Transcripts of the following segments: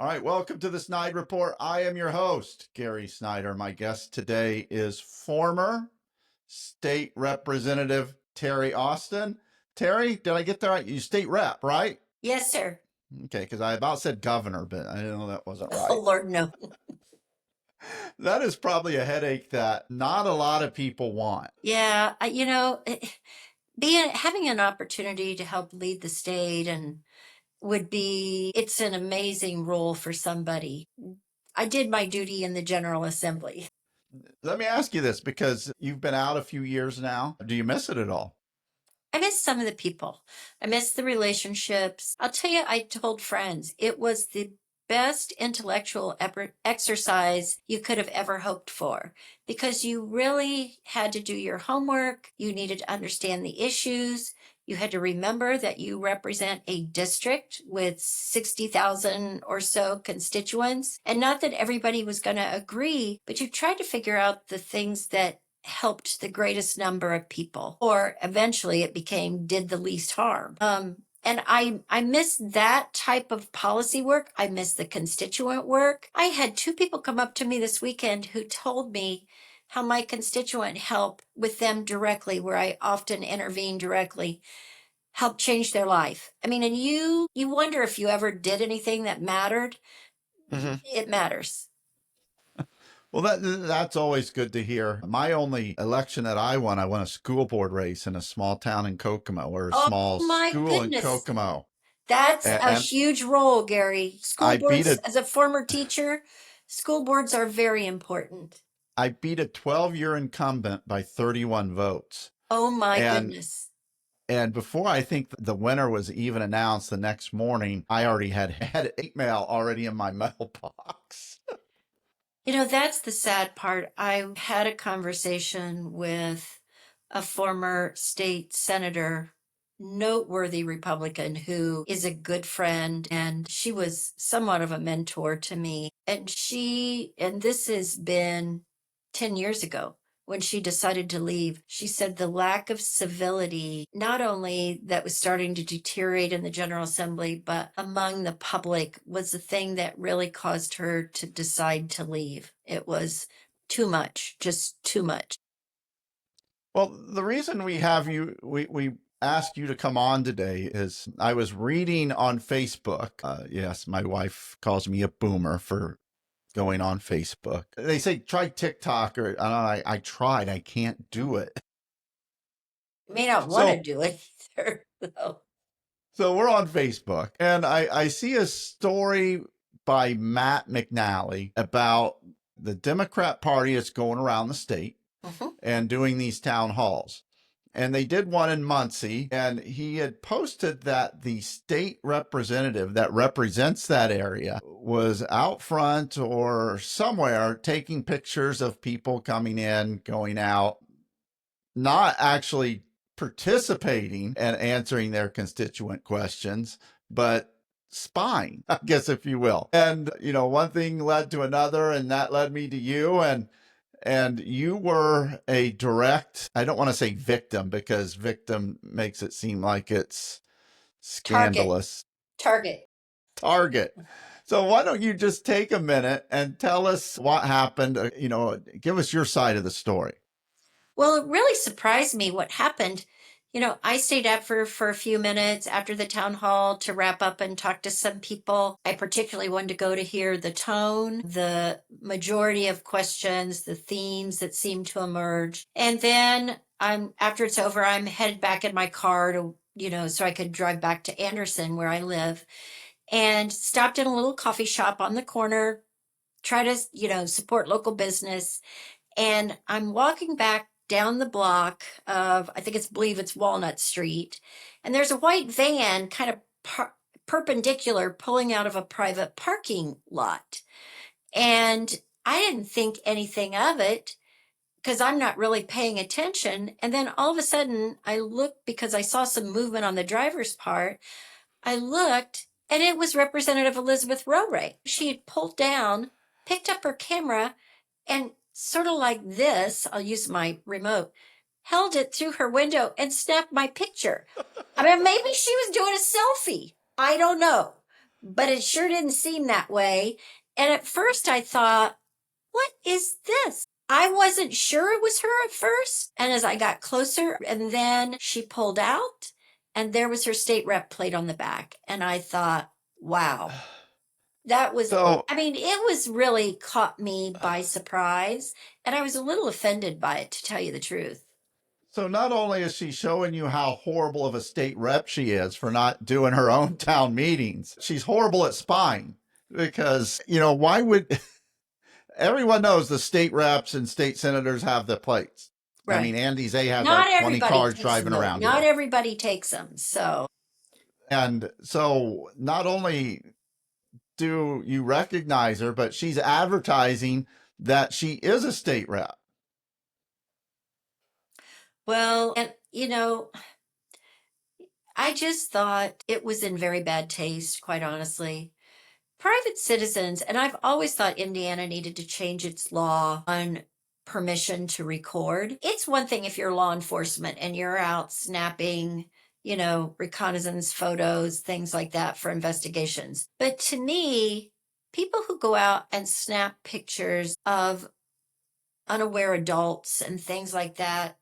All right, welcome to the SnydeReport. I am your host, Gary Snyder. My guest today is former State Representative Terri Austin. Terri, did I get that right? You state rep, right? Yes, sir. Okay, because I about said governor, but I didn't know that wasn't right. Oh, Lord, no. That is probably a headache that not a lot of people want. Yeah, having an opportunity to help lead the state and it's an amazing role for somebody. I did my duty in the General Assembly. Let me ask you this, because you've been out a few years now. Do you miss it at all? I miss some of the people. I miss the relationships. I'll tell you, I told friends it was the best intellectual exercise you could have ever hoped for because you really had to do your homework. You needed to understand the issues. You had to remember that you represent a district with 60,000 or so constituents. And not that everybody was going to agree, but you tried to figure out the things that helped the greatest number of people, or eventually it became did the least harm. And I miss that type of policy work. I miss the constituent work. I had two people come up to me this weekend who told me how my constituent helped with them directly, where I often intervene directly, helped change their life. I mean, and you wonder if you ever did anything that mattered. It matters. Well, that's always good to hear. My only election that I won a school board race in a small town in Kokomo, or a small my school goodness. in Kokomo. That's a And huge role, Gary. School I beat boards, it. as a former teacher, school boards are very important. I beat a 12-year incumbent by 31 votes. Oh my goodness. And before I think the winner was even announced the next morning, I already had email already in my mailbox. You know, that's the sad part. I had a conversation with a former state senator, noteworthy Republican, who is a good friend, and she was somewhat of a mentor to me. And this has been 10 years ago when she decided to leave. She said the lack of civility, not only that was starting to deteriorate in the General Assembly, but among the public, was the thing that really caused her to decide to leave. It was too much, just too much. Well, the reason we have you, we asked you to come on today is I was reading on Facebook. Yes, my wife calls me a boomer for going on Facebook. They say try TikTok, or I tried. I can't do it. You may not want to do it either, though. So we're on Facebook, and I see a story by Matt McNally about the Democrat Party that's going around the state and doing these town halls. And they did one in Muncie, and he had posted that the state representative that represents that area was out front or somewhere taking pictures of people coming in, going out, not actually participating and answering their constituent questions, but spying, I guess, if you will. And, one thing led to another, and that led me to you. And you were a direct, I don't want to say victim, because victim makes it seem like it's scandalous. Target. So why don't you just take a minute and tell us what happened? Give us your side of the story. Well, it really surprised me what happened. I stayed up for a few minutes after the town hall to wrap up and talk to some people. I particularly wanted to go to hear the tone, the majority of questions, the themes that seemed to emerge. And then after it's over, I'm headed back in my car to, so I could drive back to Anderson, where I live, and stopped in a little coffee shop on the corner, try to, support local business. And I'm walking back down the block of, believe it's Walnut Street. And there's a white van kind of perpendicular pulling out of a private parking lot. And I didn't think anything of it because I'm not really paying attention. And then all of a sudden I looked because I saw some movement on the driver's part. I looked and it was Representative Elizabeth Rowray. She had pulled down, picked up her camera, and sort of like this, I'll use my remote, held it through her window and snapped my picture. I mean, maybe she was doing a selfie. I don't know. but it sure didn't seem that way. And at first I thought, what is this? I wasn't sure it was her at first. And as I got closer, and then she pulled out, and there was her state rep plate on the back. And I thought, wow, that was, So, I mean, it was really caught me by surprise. And I was a little offended by it, to tell you the truth. so not only is she showing you how horrible of a state rep she is for not doing her own town meetings, she's horrible at spying because, why would everyone knows the state reps and state senators have the plates. Right. I mean, Andy Zay has Not like 20 everybody cars takes driving them. around Not here. everybody takes them. And so not only do you recognize her, but she's advertising that she is a state rep. Well, and I just thought it was in very bad taste, quite honestly. Private citizens, and I've always thought Indiana needed to change its law on permission to record. It's one thing if you're law enforcement and you're out snapping, reconnaissance photos, things like that for investigations. But to me, people who go out and snap pictures of unaware adults and things like that,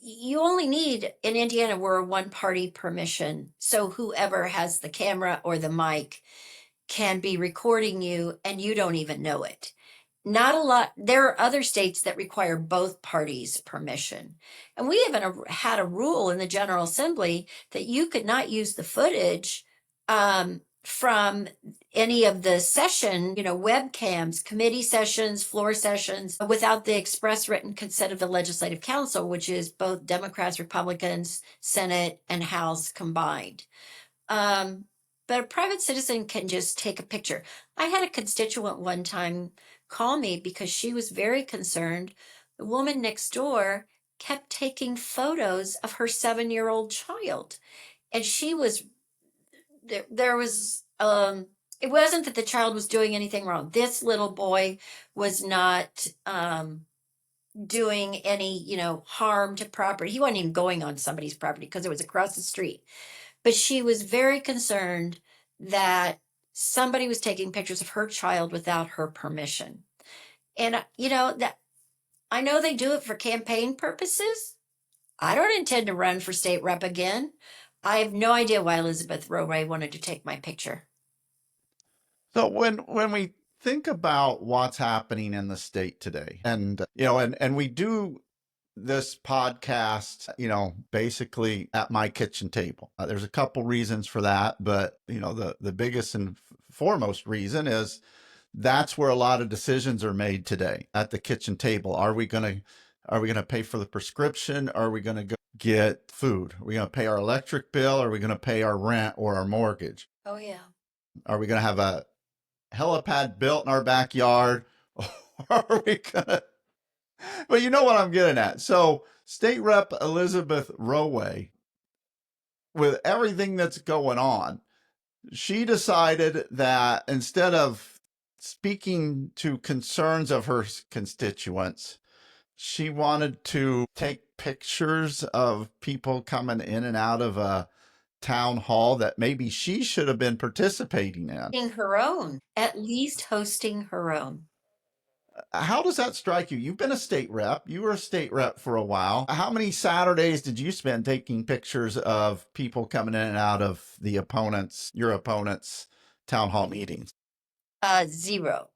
you only need, in Indiana, we're a one-party permission. So whoever has the camera or the mic can be recording you and you don't even know it. Not a lot. There are other states that require both parties permission. And we haven't had a rule in the General Assembly that you could not use the footage from any of the session, webcams, committee sessions, floor sessions, without the express written consent of the Legislative Council, which is both Democrats, Republicans, Senate, and House combined. But a private citizen can just take a picture. I had a constituent one time call me because she was very concerned. The woman next door kept taking photos of her 7-year-old child. And she was, there was, it wasn't that the child was doing anything wrong. This little boy was not doing any, harm to property. He wasn't even going on somebody's property because it was across the street. But she was very concerned that somebody was taking pictures of her child without her permission. And, that I know they do it for campaign purposes. I don't intend to run for state rep again. I have no idea why Elizabeth Rowray wanted to take my picture. So when we think about what's happening in the state today, and we do this podcast, basically at my kitchen table. There's a couple reasons for that, but the biggest and foremost reason is that's where a lot of decisions are made today at the kitchen table. Are we going to pay for the prescription? Are we going to go get food? Are we going to pay our electric bill? Are we going to pay our rent or our mortgage? Oh yeah. Are we going to have a helipad built in our backyard? Or are we going to But you know what I'm getting at. So State Rep Elizabeth Rowray, with everything that's going on, she decided that instead of speaking to concerns of her constituents, she wanted to take pictures of people coming in and out of a town hall that maybe she should have been participating in. Hosting her own, at least hosting her own. How does that strike you? You've been a state rep. You were a state rep for a while. How many Saturdays did you spend taking pictures of people coming in and out of your opponent's town hall meetings? 0.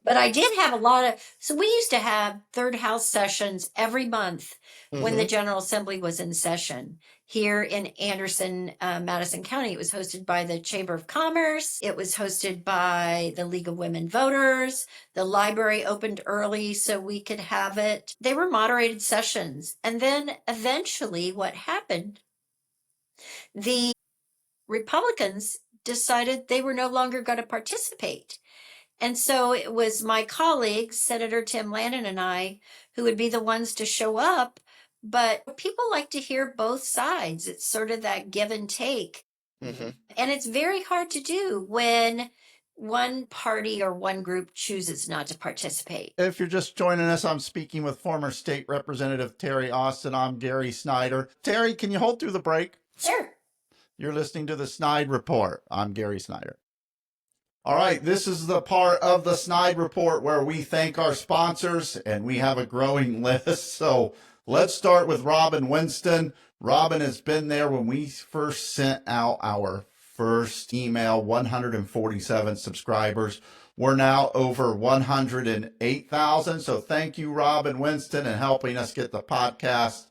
But I did have a lot of, so we used to have third house sessions every month when the General Assembly was in session. Here in Anderson, Madison County, it was hosted by the Chamber of Commerce. It was hosted by the League of Women Voters. The library opened early so we could have it. They were moderated sessions. And then eventually what happened, the Republicans decided they were no longer going to participate. And so it was my colleagues, Senator Tim Lannon and I, who would be the ones to show up. But people like to hear both sides. It's sort of that give and take. And it's very hard to do when one party or one group chooses not to participate. If you're just joining us, I'm speaking with former State Representative Terri Austin. I'm Gary Snyder. Terri, can you hold through the break? Sure. You're listening to the Snide Report. I'm Gary Snyder. All right, this is the part of the Snide Report where we thank our sponsors, and we have a growing list. So let's start with Robin Winston. Robin has been there when we first sent out our first email, 147 subscribers. We're now over 108,000. So thank you, Robin Winston, and helping us get the podcast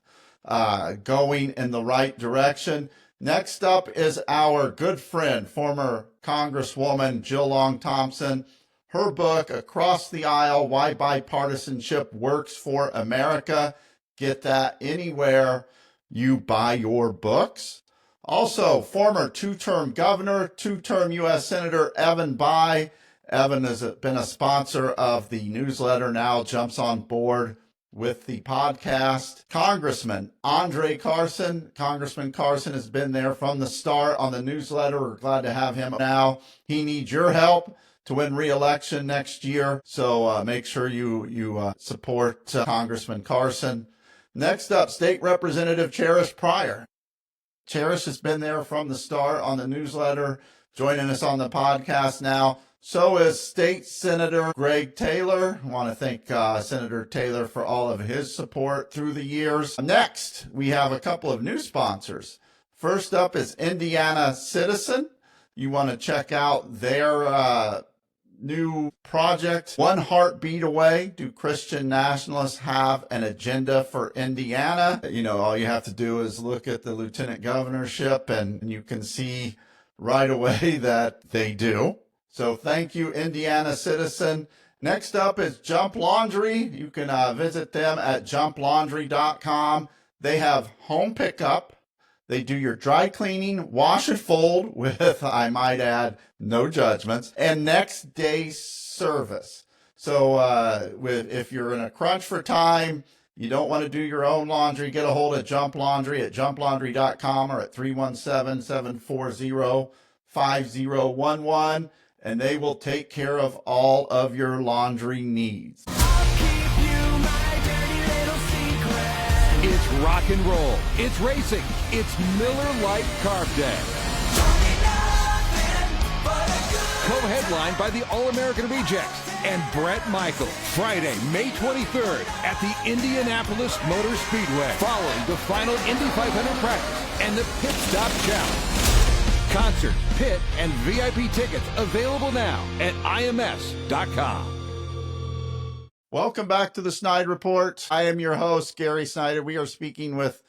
going in the right direction. Next up is our good friend, former Congresswoman Jill Long Thompson. Her book, Across the Aisle, Why Bipartisanship Works for America. Get that anywhere you buy your books. Also, former two-term governor, two-term U.S. Senator Evan Bayh. Evan has been a sponsor of the newsletter, now jumps on board with the podcast. Congressman Andre Carson. Congressman Carson has been there from the start on the newsletter. We're glad to have him now. He needs your help to win re-election next year. So make sure you support Congressman Carson. Next up, State Representative Cherish Pryor. Cherish has been there from the start on the newsletter, joining us on the podcast now. So is State Senator Greg Taylor. I want to thank Senator Taylor for all of his support through the years. Next, we have a couple of new sponsors. First up is Indiana Citizen. You want to check out their new project, One Heartbeat Away. Do Christian nationalists have an agenda for Indiana? You know, all you have to do is look at the lieutenant governorship and you can see right away that they do. So thank you, Indiana Citizen. Next up is Jump Laundry. You can visit them at jumplaundry.com. They have home pickup. They do your dry cleaning, wash and fold with, I might add, no judgments, and next day service. So if you're in a crunch for time, you don't want to do your own laundry, get a hold of Jump Laundry at jumplaundry.com or at 317-740-5011, and they will take care of all of your laundry needs. It's rock and roll. It's racing. It's Miller Lite Carb Day. Co-headlined by the All-American Rejects and Bret Michaels. Friday, May 23rd at the Indianapolis Motor Speedway. Following the final Indy 500 practice and the Pit Stop Challenge. Concert, pit, and VIP tickets available now at ims.com. Welcome back to the Snide Report. I am your host, Gary Snyder. We are speaking with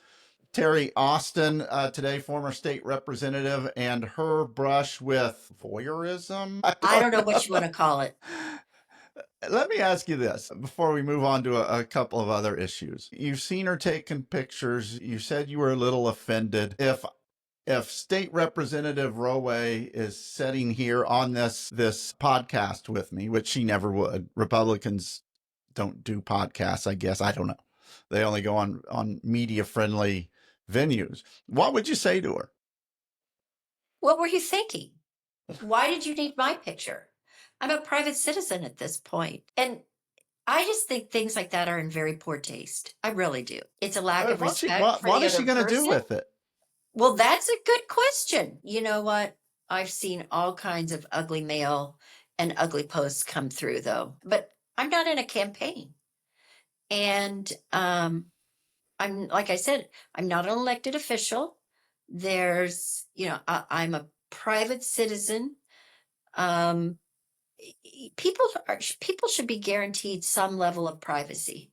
Terri Austin today, former state representative, and her brush with voyeurism. I don't know what you want to call it. Let me ask you this before we move on to a couple of other issues. You've seen her taking pictures. You said you were a little offended. If State Representative Rowray is sitting here on this podcast with me, which she never would, Republicans don't do podcasts, I guess. I don't know. They only go on media-friendly venues. What would you say to her? What were you thinking? Why did you need my picture? I'm a private citizen at this point. And I just think things like that are in very poor taste. I really do. It's a lack of respect for the What is she other going to do person. with it? Well, that's a good question. You know what? I've seen all kinds of ugly mail and ugly posts come through, though. But I'm not in a campaign. And I'm, like I said, I'm not an elected official. There's, I'm a private citizen. People should be guaranteed some level of privacy.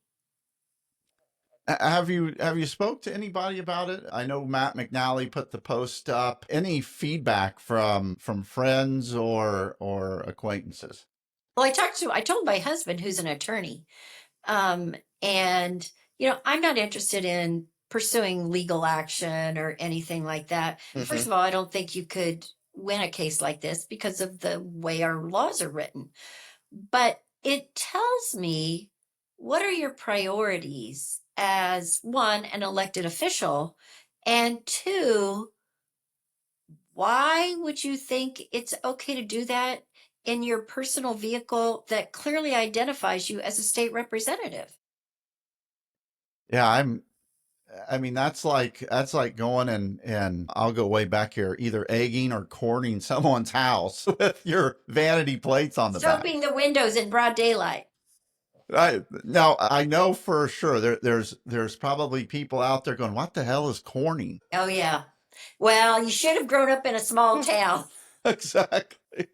Have you spoke to anybody about it? I know Matt McNally put the post up. Any feedback from friends or acquaintances? Well, I told my husband, who's an attorney, and I'm not interested in pursuing legal action or anything like that. Mm-hmm. First of all, I don't think you could win a case like this because of the way our laws are written. But it tells me, what are your priorities as, one, an elected official, and two, why would you think it's okay to do that in your personal vehicle that clearly identifies you as a state representative? Yeah, I mean, that's like going and I'll go way back here, either egging or corning someone's house with your vanity plates on the back. Soaping the windows in broad daylight. Now I know for sure there's probably people out there going, "What the hell is corning?" Oh, yeah. Well, you should have grown up in a small town. Exactly.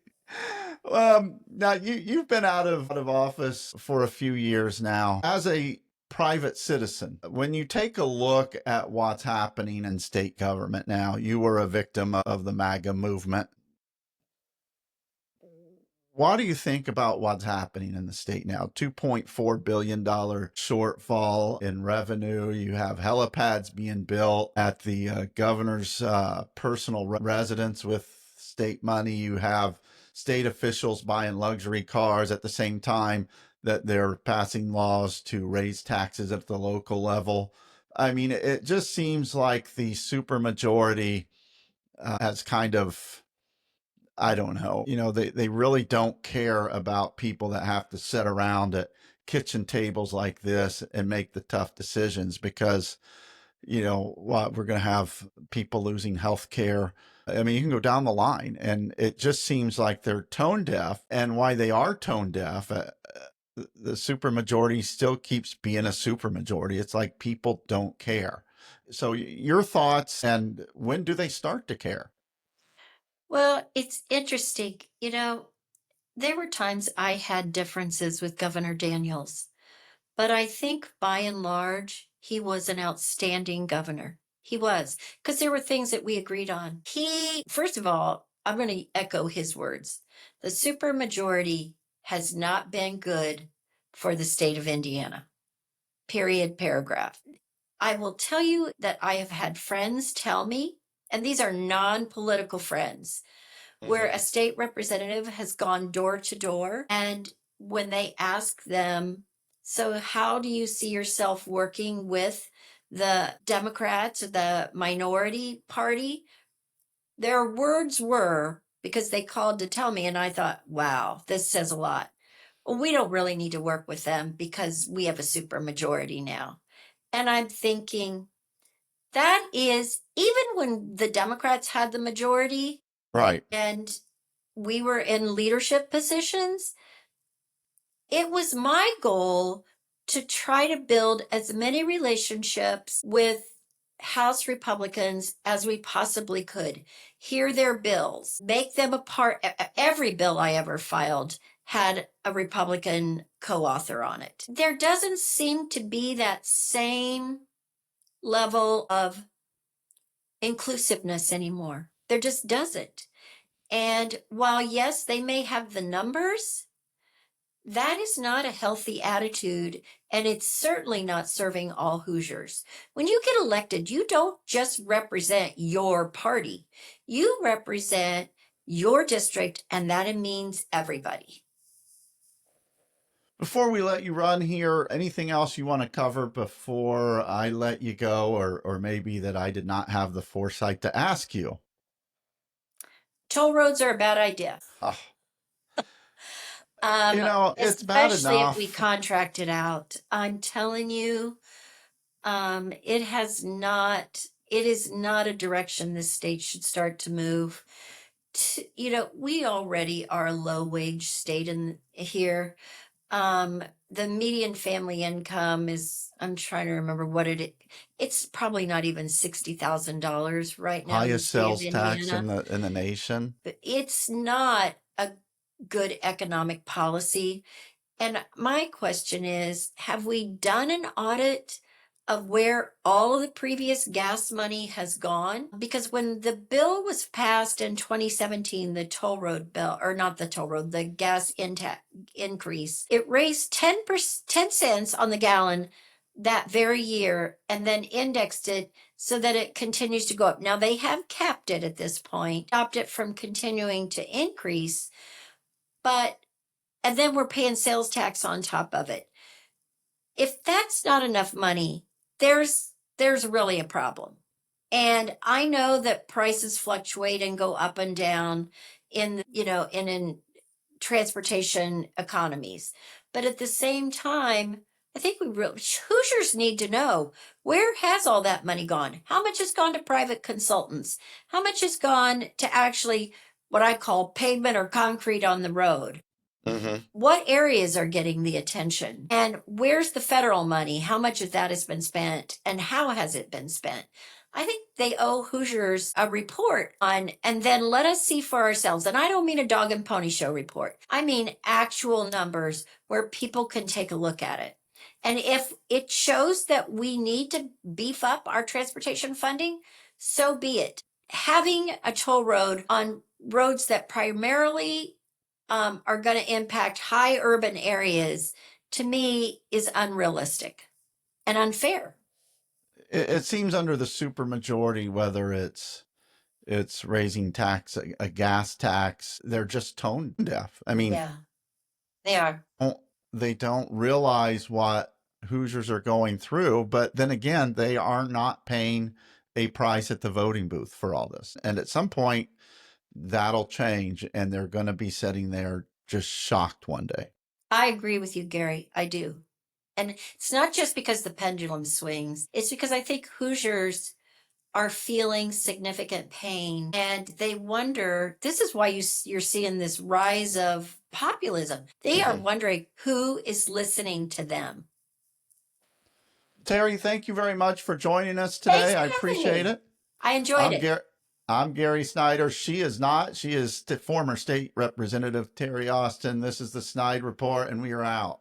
Now you've been out of office for a few years now. As a private citizen, when you take a look at what's happening in state government now, you were a victim of the MAGA movement. What do you think about what's happening in the state now? $2.4 billion shortfall in revenue. You have helipads being built at the governor's personal residence with state money. You have state officials buying luxury cars at the same time that they're passing laws to raise taxes at the local level. I mean, it just seems like the supermajority has kind of, I don't know. They really don't care about people that have to sit around at kitchen tables like this and make the tough decisions because, what we're going to have people losing health care. I mean, you can go down the line and it just seems like they're tone deaf. And why they are tone deaf, the supermajority still keeps being a supermajority. It's like people don't care. So your thoughts, and when do they start to care? Well, it's interesting. There were times I had differences with Governor Daniels, but I think by and large, he was an outstanding governor. He was, because there were things that we agreed on. First of all, I'm going to echo his words. The supermajority has not been good for the state of Indiana. Period, paragraph. I will tell you that I have had friends tell me, and these are non-political friends, where a state representative has gone door to door. And when they ask them, so how do you see yourself working with the Democrats, the minority party? Their words were, because they called to tell me, and I thought, wow, this says a lot. Well, we don't really need to work with them because we have a supermajority now. And I'm thinking, that is, even when the Democrats had the majority, Right. and we were in leadership positions, it was my goal to try to build as many relationships with House Republicans as we possibly could, hear their bills, make them a part. Every bill I ever filed had a Republican co-author on it. There doesn't seem to be that same level of inclusiveness anymore. There just doesn't. And while, yes, they may have the numbers, that is not a healthy attitude. And it's certainly not serving all Hoosiers. When you get elected, you don't just represent your party, you represent your district, and that means everybody. Before we let you run here, anything else you want to cover before I let you go, or maybe that I did not have the foresight to ask you? Toll roads are a bad idea. Oh, it's bad Especially if we enough. contract it out. I'm telling you, it is not a direction this state should start to move. We already are a low wage state in here. The median family income is, I'm trying to remember what it's probably not even $60,000 right now in the Highest state of sales tax in Indiana. the nation. But it's not a good economic policy. And my question is, have we done an audit of where all of the previous gas money has gone? Because when the bill was passed in 2017, the toll road bill, or not the toll road, the gas increase, it raised 10 cents on the gallon that very year and then indexed it so that it continues to go up. Now they have capped it at this point, stopped it from continuing to increase, and then we're paying sales tax on top of it. If that's not enough money, there's really a problem. And I know that prices fluctuate and go up and down in transportation economies. But at the same time, I think Hoosiers need to know, where has all that money gone? How much has gone to private consultants? How much has gone to actually what I call pavement or concrete on the road? What areas are getting the attention? And where's the federal money? How much of that has been spent? And how has it been spent? I think they owe Hoosiers a report on, and then let us see for ourselves. And I don't mean a dog and pony show report. I mean actual numbers where people can take a look at it. And if it shows that we need to beef up our transportation funding, so be it. Having a toll road on roads that primarily are going to impact high urban areas, to me, is unrealistic and unfair. It seems under the supermajority, whether it's raising a gas tax, they're just tone deaf. I mean, Yeah, they are. They don't realize what Hoosiers are going through, but then again, they are not paying a price at the voting booth for all this. And at some point, that'll change, and they're going to be sitting there just shocked one day. I agree with you, Gary. I do. And it's not just because the pendulum swings. It's because I think Hoosiers are feeling significant pain, and they wonder, this is why you're seeing this rise of populism. They are wondering who is listening to them. Terri, thank you very much for joining us today. I appreciate it. I enjoyed it. I'm Gary Snyder. She is not. She is former state representative Terri Austin. This is the SnydeReport, and we are out.